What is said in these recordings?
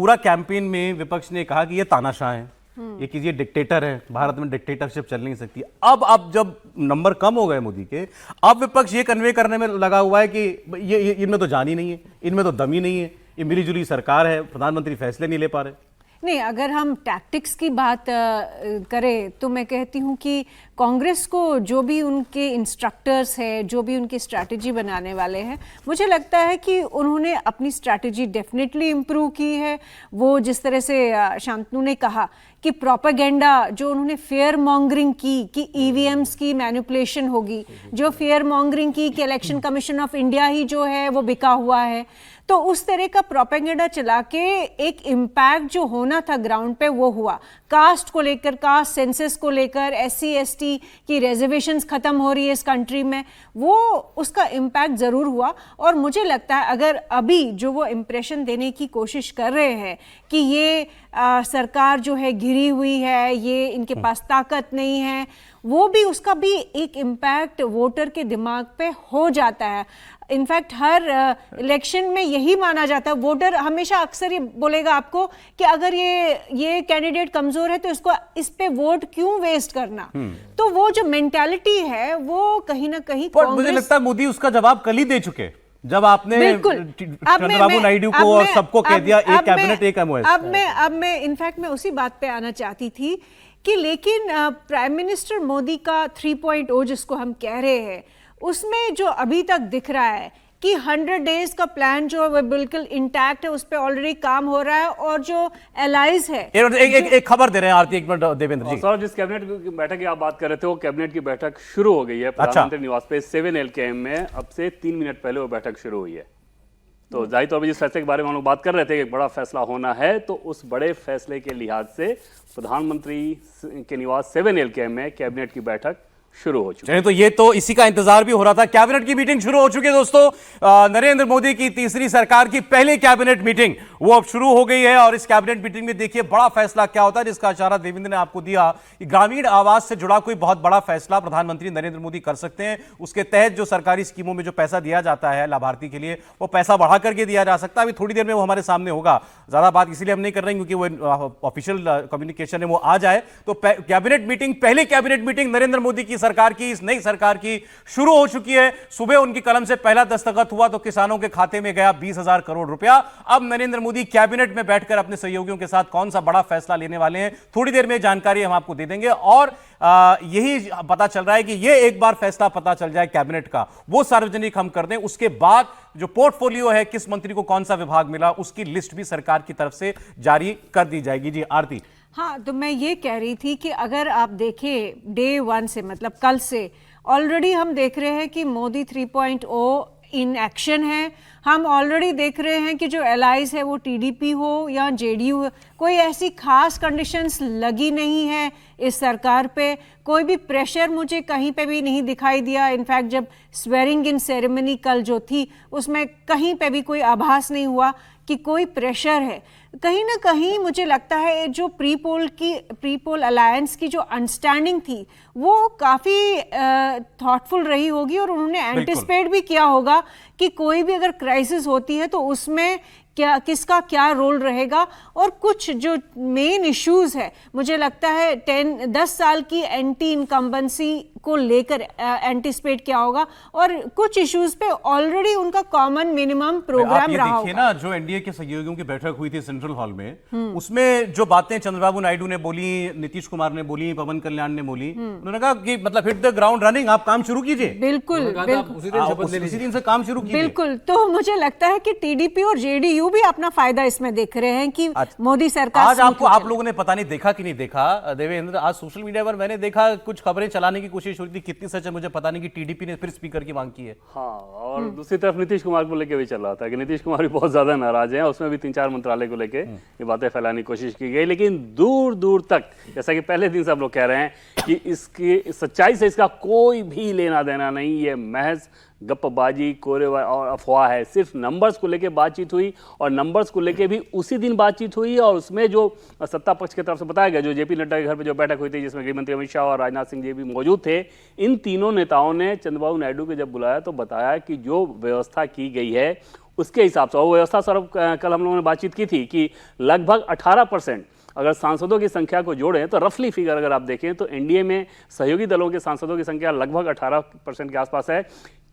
पूरा कैंपेन में विपक्ष ने कहा कि ये तानाशाह है, ये डिक्टेटर है, भारत में डिक्टेटरशिप चल नहीं सकती। अब जब नंबर कम हो गए मोदी के, अब विपक्ष ये कन्वे करने में लगा हुआ है कि ये इनमें तो जान ही नहीं है, इनमें तो दम ही नहीं है, ये मिलीजुली सरकार है, प्रधानमंत्री फैसले नहीं ले पा रहे। नहीं, अगर हम टैक्टिक्स की बात करें तो मैं कहती हूँ कि कांग्रेस को जो भी उनके इंस्ट्रक्टर्स हैं, जो भी उनकी स्ट्रैटेजी बनाने वाले हैं, मुझे लगता है कि उन्होंने अपनी स्ट्रैटेजी डेफिनेटली इम्प्रूव की है। वो जिस तरह से शांतनु ने कहा कि प्रोपेगेंडा जो उन्होंने फेयर मॉन्गरिंग की कि ईवीएम्स की मैनिपुलेशन होगी, जो फेयर मॉन्गरिंग की कि इलेक्शन कमीशन ऑफ इंडिया ही जो है वो बिका हुआ है, तो उस तरह का प्रोपेगेंडा चला के एक इम्पैक्ट जो होना था ग्राउंड पे वो हुआ। कास्ट को लेकर, कास्ट सेंसस को लेकर, एससी एसटी की रिजर्वेशंस खत्म हो रही है इस कंट्री में, वो उसका इम्पैक्ट ज़रूर हुआ। और मुझे लगता है अगर अभी जो वो इम्प्रेशन देने की कोशिश कर रहे हैं कि ये सरकार जो है घिरी हुई है, ये इनके पास ताकत नहीं है, वो भी उसका भी एक इम्पैक्ट वोटर के दिमाग पे हो जाता है। इनफैक्ट हर इलेक्शन में यही माना जाता है, वोटर हमेशा अक्सर ये बोलेगा आपको कि अगर ये कैंडिडेट कमजोर है तो इस पे वोट क्यों वेस्ट करना। तो वो जो मेंटालिटी है वो कहीं ना कहीं मुझे लगता है मोदी उसका जवाब कल ही दे चुके, जब आपने चंद्रबाबू नायडू को और सबको कह दिया एक कैबिनेट एक एमओएस। अब मैं इनफैक्ट मैं उसी बात पे आना चाहती थी कि लेकिन प्राइम मिनिस्टर मोदी का 3.0 जिसको हम कह रहे हैं, उसमें जो अभी तक दिख रहा है कि 100 डेज का प्लान जो है वो बिल्कुल इंटैक्ट है, उस पर ऑलरेडी काम हो रहा है। और जो एलाइज है, एक खबर दे रहे हैं आरती, एक मिनट देवेंद्र जी। सर, जिस कैबिनेट की बैठक की आप बात कर रहे थे वो कैबिनेट की बैठक शुरू हो गई है प्रधानमंत्री निवास पे 7 LKM में। अब से 3 मिनट पहले वो बैठक शुरू हुई है। तो जाहिर तौर पर जिस फैसले के बारे में हम लोग बात कर रहे थे कि एक बड़ा फैसला होना है, तो उस बड़े फैसले के लिहाज से प्रधानमंत्री के निवास 7 LKM में कैबिनेट की बैठक शुरू हो चुकी है। तो ये तो इसी का इंतजार भी हो रहा था। कैबिनेट की मीटिंग शुरू हो चुकी है दोस्तों। नरेंद्र मोदी की तीसरी सरकार की पहली कैबिनेट मीटिंग वो अब शुरू हो गई है। और इस कैबिनेट मीटिंग में देखिए बड़ा फैसला क्या होता है, जिसका इशारा देवेंद्र ने आपको दिया कि ग्रामीण आवास से जुड़ा कोई बहुत बड़ा फैसला प्रधानमंत्री नरेंद्र मोदी कर सकते हैं। उसके तहत जो सरकारी स्कीमों में जो पैसा दिया जाता है लाभार्थी के लिए, वो पैसा बढ़ा करके दिया जा सकता है। अभी थोड़ी देर में वो हमारे सामने होगा। ज्यादा बात इसलिए हम नहीं कर रहे हैं क्योंकि वो ऑफिशियल कम्युनिकेशन है, वो आ जाए। तो कैबिनेट मीटिंग, पहली कैबिनेट मीटिंग नरेंद्र मोदी की सरकार की, इस नई सरकार की शुरू हो चुकी है। सुबह उनकी कलम से पहला दस्तखत हुआ तो किसानों के खाते में गया 20,000 करोड़ रुपया। अब नरेंद्र मोदी कैबिनेट में बैठकर अपने सहयोगियों के साथ कौन सा बड़ा फैसला लेने वाले हैं, थोड़ी देर में जानकारी हम आपको दे देंगे। और यही पता चल रहा है कि ये एक बार फैसला पता चल जाए कैबिनेट का, वो सार्वजनिक हम कर दें, उसके बाद जो पोर्टफोलियो है, किस मंत्री को कौन सा विभाग मिला, उसकी लिस्ट भी सरकार की तरफ से जारी कर दी जाएगी। जी आरती। हाँ, तो मैं ये कह रही थी कि अगर आप देखें डे 1 से, मतलब कल से ऑलरेडी हम देख रहे हैं कि मोदी 3.0 इन एक्शन है। हम ऑलरेडी देख रहे हैं कि जो एलाइज है वो टीडीपी हो या जेडीयू हो, कोई ऐसी खास कंडीशंस लगी नहीं है इस सरकार पे। कोई भी प्रेशर मुझे कहीं पे भी नहीं दिखाई दिया। इनफैक्ट जब स्वेरिंग इन सेरेमनी कल जो थी उसमें कहीं पे भी कोई आभास नहीं हुआ कि कोई प्रेशर है। कहीं ना कहीं मुझे लगता है जो प्री पोल अलायंस की जो अंडरस्टैंडिंग थी वो काफ़ी थॉटफुल रही होगी और उन्होंने एंटिसिपेट भी किया होगा कि कोई भी अगर क्राइसिस होती है तो उसमें किसका क्या रोल रहेगा। और कुछ जो मेन इश्यूज है, मुझे लगता है 10 साल की एंटी इनकम्बेंसी को लेकर एंटिसिपेट किया होगा और कुछ इश्यूज पे ऑलरेडी उनका कॉमन मिनिमम प्रोग्राम रहा होगा। ना जो एनडीए के सहयोगियों की बैठक हुई थी सेंट्रल हॉल में, उसमें जो बातें चंद्रबाबू नायडू ने बोली, नीतीश कुमार ने बोली, पवन कल्याण ने बोली, उन्होंने कहा कि मतलब हिट द ग्राउंड रनिंग, आप काम शुरू कीजिए। बिल्कुल उसी दिन से काम शुरू कीजिए। बिल्कुल। तो मुझे लगता है कि टीडीपी और जेडीयू भी अपना फायदा इसमें देख रहे हैं कि मोदी सरकार। आज आपको, आप लोगों ने पता नहीं देखा कि नहीं देखा देवेंद्र, आज सोशल मीडिया पर मैंने देखा कुछ खबरें चलाने की कोशिश हुई थी, कितनी सच है मुझे पता नहीं, कि टीडीपी ने फिर स्पीकर की मांग की है। हाँ, और दूसरी तरफ नीतीश कुमार को लेकर भी चल रहा था कि नीतीश कुमार भी बहुत ज्यादा नाराज हैं। उसमें भी 3-4 मंत्रालय को लेकर ये बातें फैलाने की कोशिश की गई, लेकिन दूर दूर तक, जैसा कि पहले दिन से हम लोग कह रहे हैं कि इसकी सच्चाई से इसका कोई भी लेना देना नहीं, ये महज गप्पबाजी, कोरे और अफवाह है। सिर्फ नंबर्स को लेके बातचीत हुई और नंबर्स को लेके भी उसी दिन बातचीत हुई। और उसमें जो सत्ता पक्ष की तरफ से बताया गया, जो जेपी नड्डा के घर पे जो बैठक हुई थी जिसमें गृह मंत्री अमित शाह और राजनाथ सिंह जी भी मौजूद थे, इन तीनों नेताओं ने चंद्रबाबू नायडू को जब बुलाया तो बताया कि जो व्यवस्था की गई है उसके हिसाब से, और व्यवस्था स्वरूप कल हम लोगों ने बातचीत की थी कि लगभग 18% अगर सांसदों की संख्या को जोड़ें तो रफली फिगर अगर आप देखें तो एनडीए में सहयोगी दलों के सांसदों की संख्या लगभग 18% के आसपास है।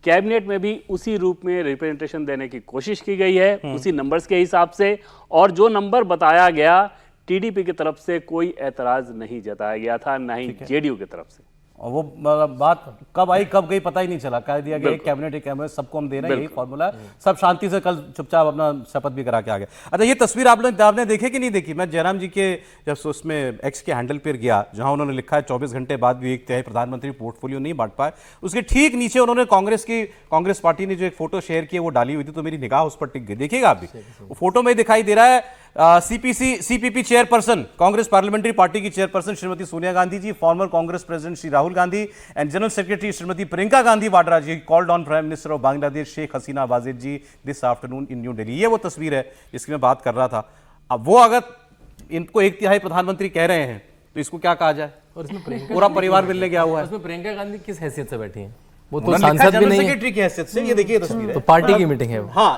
कैबिनेट में भी उसी रूप में रिप्रेजेंटेशन देने की कोशिश की गई है, उसी नंबर्स के हिसाब से, और जो नंबर बताया गया टीडीपी की तरफ से कोई ऐतराज नहीं जताया गया था, ना ही जेडीयू की तरफ से। और वो बात कब आई कब गई पता ही नहीं चला, कह दिया गया एक कैबिनेट सबको हम दे रहे हैं, यही फॉर्मूला है, सब शांति से कल चुपचाप अपना शपथ भी करा के आ गए। अच्छा, ये तस्वीर आपने देखी कि नहीं देखी? मैं जयराम जी के जब उसमें एक्स के हैंडल पर गया, जहां उन्होंने लिखा है 24 घंटे बाद भी 1/3 प्रधानमंत्री पोर्टफोलियो नहीं बांट पाए, उसके ठीक नीचे उन्होंने कांग्रेस पार्टी ने जो एक फोटो शेयर की है वो डाली हुई थी, तो मेरी निगाह उस पर टिक गई। देखिएगा आप भी, वो फोटो में दिखाई दे रहा है CPP chairperson, Congress parliamentary party की chairperson Shrimati Sonia Gandhi ji, former Congress president Shri Rahul Gandhi and general secretary Shrimati Priyanka Gandhi Vadra ji called on prime minister of Bangladesh Sheikh Hasina Wazed ji this afternoon in New Delhi. ये वो तस्वीर है जिसकी मैं बात कर रहा था। अब वो अगर इनको 1/3 प्रधानमंत्री कह रहे हैं तो इसको क्या कहा जाए? और इसमें पूरा परिवार मिलने गया हुआ है। उसमें प्रियंका गांधी किस हैसियत से बैठी हैं? वो तो उन्होंने लिखा सांसद भी जनरल नहीं है, सेक्रेटरी की हैसियत से। ये देखिए तस्वीर है, तो पार्टी की मीटिंग है वो। हाँ,